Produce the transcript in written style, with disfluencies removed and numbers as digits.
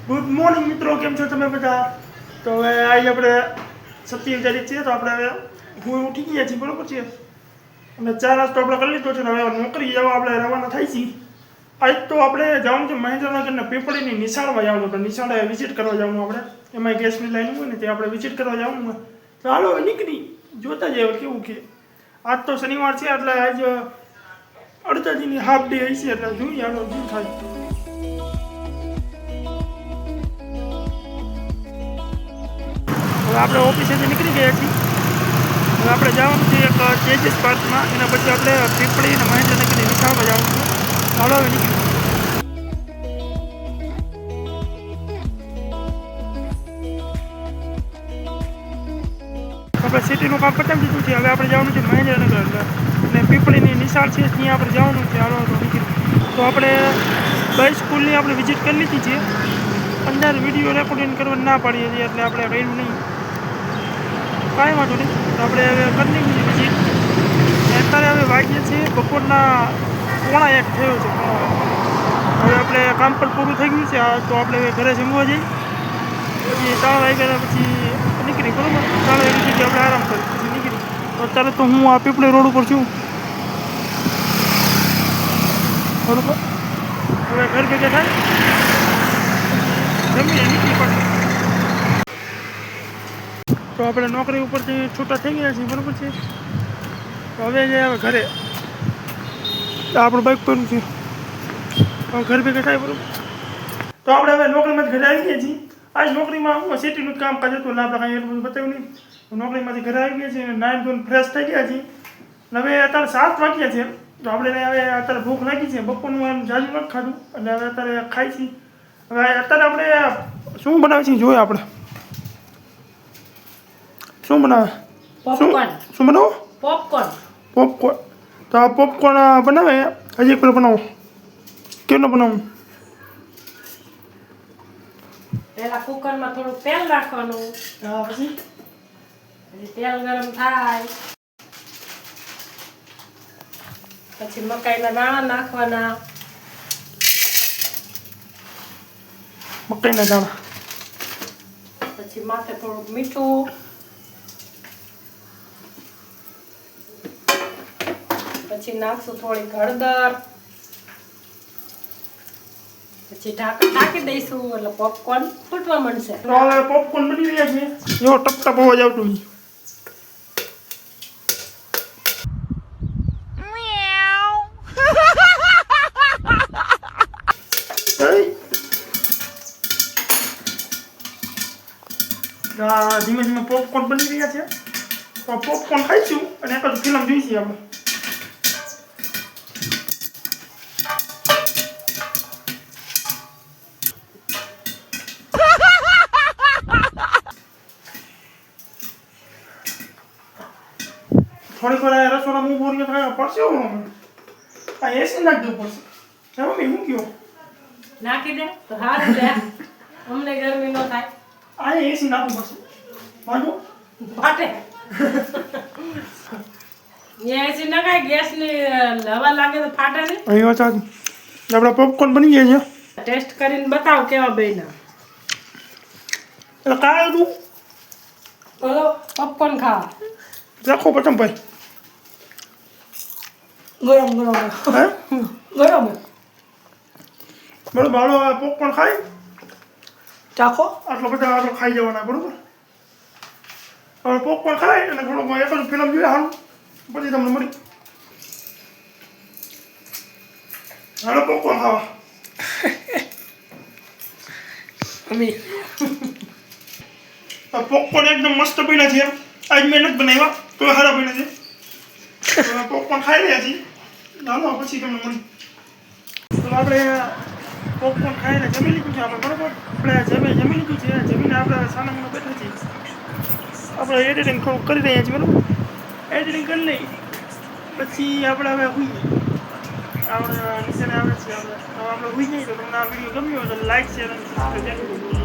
Good morning મિત્રો, કેમ છો તમે બધા? તો હવે આજે આપણે 27 તારીખ છે, તો આપણે હવે હું ઉઠી ગયા છીએ, બરોબર છે. અને ચા નાસ્તો આપણે કરી લીધો છે ને હવે નોકરી જવા આપણે રવાના થાય છીએ. આજ તો આપણે જવાનું છે મહેન્દ્રનગરના પીપળીની નિશાળમાં જવાનું, તો નિશાળે વિઝિટ કરવા જવાનું આપણે. એમાં ગેસની લાઈન હોય ને તે આપણે વિઝિટ કરવા જવાનું હોય. તો હાલો નીકળી જોતા જાય કેવું કે આજ તો શનિવાર છે એટલે આજ અડધા દીની હાફ ડે હશે એટલે જોઈએ હાલો શું થાય. હવે આપણે ઓફિસેથી નીકળી ગયા છીએ. હવે આપણે જવાનું છે એક તેજસ પાર્કમાં, એના પછી આપણે પીપળી અને મહેન્દ્રનગરની નિશાળમાં જવાનું છે. ચાલો હવે નીકળી. આપણે સિટીનું કામ પતાવી દીધું છે, હવે આપણે જવાનું છે મહેન્દ્રનગર અને પીપળીની નિશાળ છે ત્યાં આપણે જવાનું છે. હાલો તો નીકળી. તો આપણે બાઈ સ્કૂલની આપણે વિઝિટ કરી લીધી છે. અંદર વિડીયો રેકોર્ડિંગ કરવાની ના પાડીએ છીએ એટલે આપણે રહ્યું નહીં, કાંઈ વાંધો નહીં. તો આપણે હવે કરી લીધી વિઝિટ. અત્યારે હવે વાગ્યા છે બપોરના 1:15 થયો છે. હવે આપણે કામ પણ પૂરું થઈ ગયું છે, તો આપણે હવે ઘરે જમવા જઈએ. પછી 3 વાગ્યા પછી નીકળી, બરાબર. 3 વાગ્યા સુધી આપણે આરામ કરીએ પછી નીકળી. તો અત્યારે તો હું આ પીપળી રોડ ઉપર છું, બરાબર. હવે ઘર ભેગા થાય જમીને નીકળી પડે. તો આપણે નોકરી ઉપરથી છૂટા થઈ ગયા છીએ, બરાબર છે. તો હવે જે ઘરે આપણું બાઇક પડ્યું છે, ઘર ભેગા થાય, બરાબર. તો આપણે હવે નોકરીમાં ઘરે આવી ગયા છીએ. આજ નોકરીમાં હું સિટીનું કામકાજ હતું એટલે આપણે કાંઈ એટલું બધું બતાવ્યું નહીં. નોકરીમાંથી ઘરે આવી ગયા છીએ, નાઇન ધોઈને ફ્રેશ થઈ ગયા છીએ. હવે અત્યારે 7 વાગ્યા છે, તો આપણે હવે અત્યારે ભૂખ લાગી છે. બપોરનું એમ જાજુ નથી ખાધું એટલે હવે અત્યારે ખાઈ છીએ. હવે અત્યારે આપણે શું બનાવીએ છીએ જોઈએ આપણે. શું બનાવે? પોપકોર્ન. શું બનાવો? પોપકોર્ન. પોપકોર્ન. તો આ પોપકોર્ન બનાવે હજી એક પેલો બનાવો. કેનો બનાવું? પહેલા કુકરમાં થોડું તેલ રાખવાનું. પછી તેલ ગરમ થાય પછી મકાઈના દાણા નાખવાના. મકાઈના દાણા. પછી માથે થોડુંક મીઠું, પછી નાખશું થોડીક હળદર, પછી ઢાંકી દઈશું એટલે પોપકોર્ન ફૂટવા માંડશે. તો હવે પોપકોર્ન બની રહ્યા છે. જો ટપ ટપ અવાજ આવતો હોય. ધીમે ધીમે પોપકોર્ન બની રહ્યા છે. તો પોપકોર્ન ખાઈશું અને એક જ ફિલ્મ જોઈશું આપણે. થોડીક વાર રસોડા હું બોરીએ પડશે એવું આ એસી નાખી દેવું પડશે. મમ્મી હું કયો નાખી દે તો સારું છે, અમને ગરમી ન થાય. આ એસી નાખવું પડશે. વાંધો ફાટે એસી નખાય, ગેસની હવા લાગે તો ફાટે ને. અહીં વાત સાચી. આપણા પોપકોર્ન બની ગયા છે. ટેસ્ટ કરીને બતાવો કેવા બન્યા. એટલે કાંઈ હતું બોલો પોપકોર્ન ખાવા. રાખો પ્રથમ ભાઈ. ગરમ ગરમ હે ગરમ બરોબર. હાલો પોપકોર્ન ખાઈ ચાખો. આટલો બધા આટલો ખાઈ જવાના, બરોબર. હવે પોપકોર્ન ખાઈ અને થોડુંક એક જ ફિલ્મ જોઈએ હાલ પછી તમને મળી. હાલો પોપકોર્ન ખાવા. પોપકોર્ન એકદમ મસ્ત બન્યા છે. આજ મેં નથી બનાવ્યા તો સારા બન્યા છે. પોપકોર્ન ખાઈ રહ્યા છીએ. હાલો પછી તમને મળી. તો આપણે પોપકોર્ન ખાઈને જમી લીધું છે આપણે, બરોબર. આપણે જમી લીધું છે. જમીને આપણે સાનામાં બેઠા છીએ. આપણે એડિટિંગ થોડુંક કરી રહ્યા છીએ, બરાબર. એડિટિંગ કરી લઈ પછી આપણે હવે હોઈએ. આપણે નીચે આવે છે આપણે સુઈ જઈએ. તો તમને આ વિડીયો ગમ્યો હોય તો લાઈક, શેર અને સબસ્ક્રાઈબ.